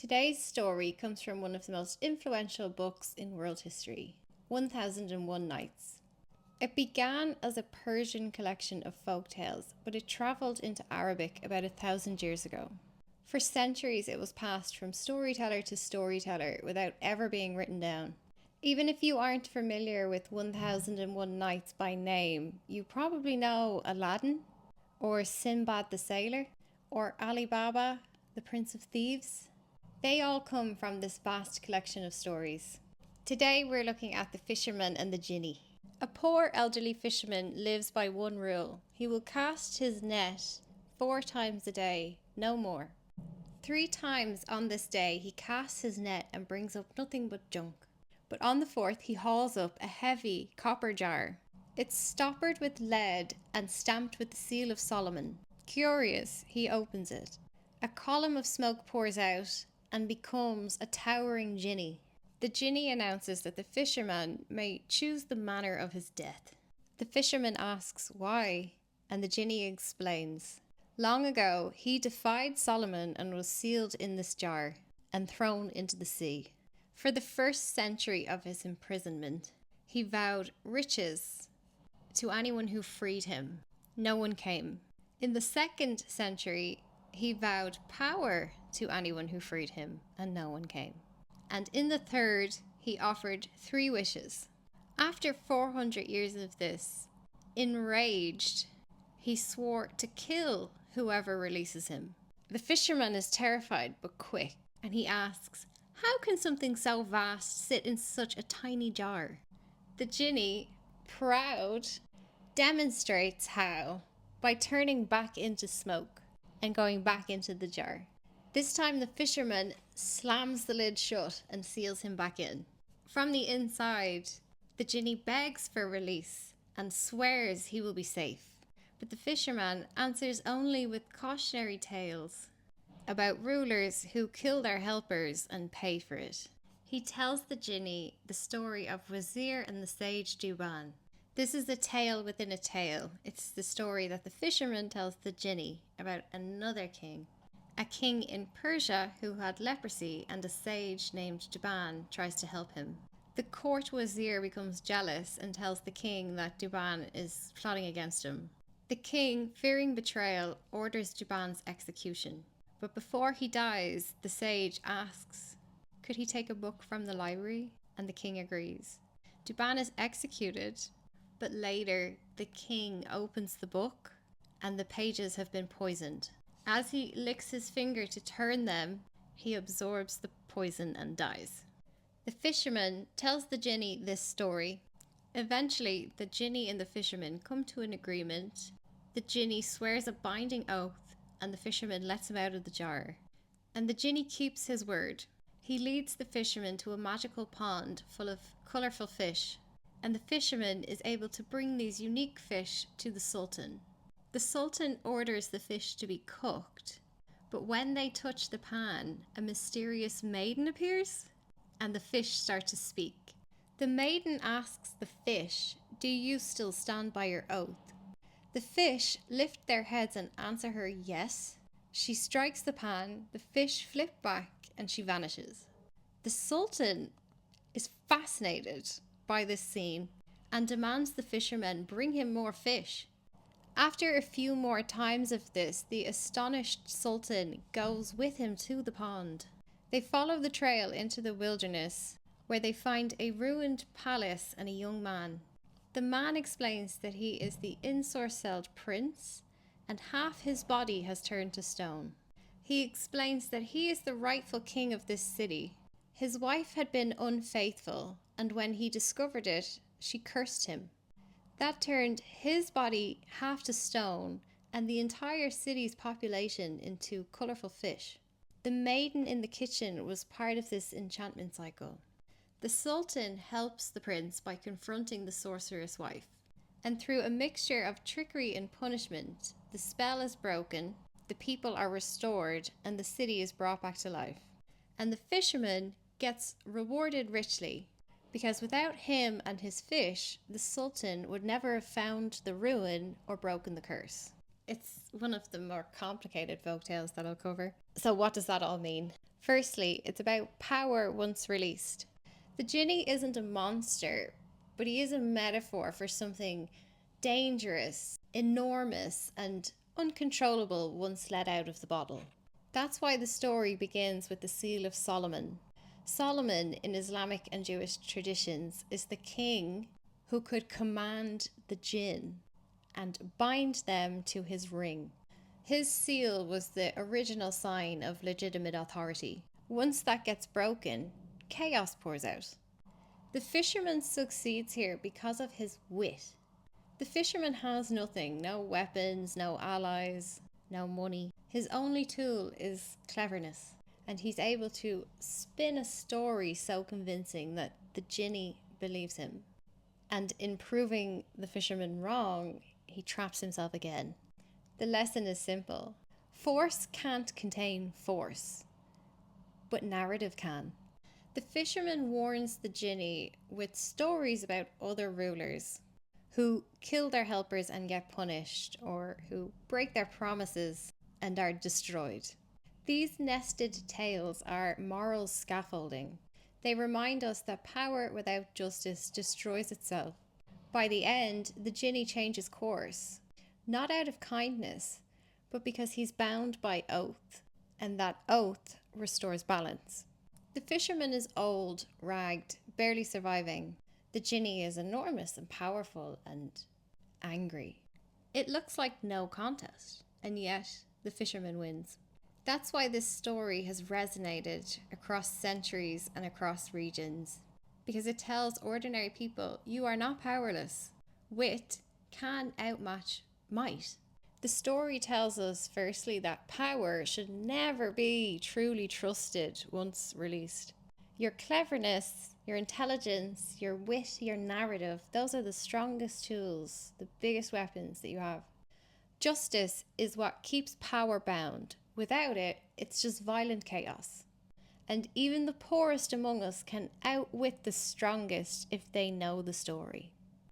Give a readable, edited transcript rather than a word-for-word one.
Today's story comes from one of the most influential books in world history, 1001 Nights. It began as a Persian collection of folk tales, but it travelled into Arabic about 1,000 years ago. For centuries it was passed from storyteller to storyteller without ever being written down. Even if you aren't familiar with 1001 Nights by name, you probably know Aladdin, or Sinbad the Sailor, or Ali Baba, the Prince of Thieves. They all come from this vast collection of stories. Today we're looking at the Fisherman and the Jinni. A poor elderly fisherman lives by one rule. He will cast his net 4 times a day, no more. 3 times on this day he casts his net and brings up nothing but junk. But on the 4th he hauls up a heavy copper jar. It's stoppered with lead and stamped with the seal of Solomon. Curious, he opens it. A column of smoke pours out and becomes a towering Jinni. The Jinni announces that the fisherman may choose the manner of his death. The fisherman asks why, and the Jinni explains. Long ago, he defied Solomon and was sealed in this jar and thrown into the sea. For the first century of his imprisonment, he vowed riches to anyone who freed him. No one came. In the 2nd century, he vowed power to anyone who freed him, and no one came. And in the 3rd, he offered 3 wishes. After 400 years of this, enraged, he swore to kill whoever releases him. The fisherman is terrified but quick, and he asks, how can something so vast sit in such a tiny jar? The Jinni, proud, demonstrates how by turning back into smoke and going back into the jar. This time the fisherman slams the lid shut and seals him back in. From the inside, the Jinni begs for release and swears he will be safe. But the fisherman answers only with cautionary tales about rulers who kill their helpers and pay for it. He tells the Jinni the story of Wazir and the sage Duban. This is a tale within a tale. It's the story that the fisherman tells the Jinni about another king. A king in Persia who had leprosy, and a sage named Duban tries to help him. The court Wazir becomes jealous and tells the king that Duban is plotting against him. The king, fearing betrayal, orders Duban's execution. But before he dies, the sage asks, could he take a book from the library? And the king agrees. Duban is executed, but later the king opens the book and the pages have been poisoned. As he licks his finger to turn them, he absorbs the poison and dies. The fisherman tells the Jinni this story. Eventually, the Jinni and the fisherman come to an agreement. The Jinni swears a binding oath, and the fisherman lets him out of the jar. And the Jinni keeps his word. He leads the fisherman to a magical pond full of colourful fish, and the fisherman is able to bring these unique fish to the Sultan. The Sultan orders the fish to be cooked, but when they touch the pan, a mysterious maiden appears, and the fish start to speak. The maiden asks the fish, do you still stand by your oath? The fish lift their heads and answer her yes. She strikes the pan, the fish flip back, and she vanishes. The Sultan is fascinated by this scene and demands the fishermen bring him more fish. After a few more times of this, the astonished Sultan goes with him to the pond. They follow the trail into the wilderness, where they find a ruined palace and a young man. The man explains that he is the ensorcelled prince, and half his body has turned to stone. He explains that he is the rightful king of this city. His wife had been unfaithful, and when he discovered it, she cursed him. That turned his body half to stone and the entire city's population into colourful fish. The maiden in the kitchen was part of this enchantment cycle. The Sultan helps the prince by confronting the sorceress wife, and through a mixture of trickery and punishment, the spell is broken, the people are restored, and the city is brought back to life. And the fisherman gets rewarded richly, because without him and his fish, the Sultan would never have found the ruin or broken the curse. It's one of the more complicated folktales that I'll cover. So what does that all mean? Firstly, it's about power once released. The Jinni isn't a monster, but he is a metaphor for something dangerous, enormous, and uncontrollable once let out of the bottle. That's why the story begins with the Seal of Solomon. Solomon, in Islamic and Jewish traditions, is the king who could command the jinn and bind them to his ring. His seal was the original sign of legitimate authority. Once that gets broken, chaos pours out. The fisherman succeeds here because of his wit. The fisherman has nothing, no weapons, no allies, no money. His only tool is cleverness, and he's able to spin a story so convincing that the Jinni believes him. And in proving the fisherman wrong, he traps himself again. The lesson is simple. Force can't contain force, but narrative can. The fisherman warns the Jinni with stories about other rulers who kill their helpers and get punished, or who break their promises and are destroyed. These nested tales are moral scaffolding. They remind us that power without justice destroys itself. By the end, the Jinni changes course, not out of kindness, but because he's bound by oath, and that oath restores balance. The fisherman is old, ragged, barely surviving. The Jinni is enormous and powerful and angry. It looks like no contest, and yet the fisherman wins. That's why this story has resonated across centuries and across regions, because it tells ordinary people you are not powerless. Wit can outmatch might. The story tells us, firstly, that power should never be truly trusted once released. Your cleverness, your intelligence, your wit, your narrative, those are the strongest tools, the biggest weapons that you have. Justice is what keeps power bound. Without it, it's just violent chaos. And even the poorest among us can outwit the strongest if they know the story.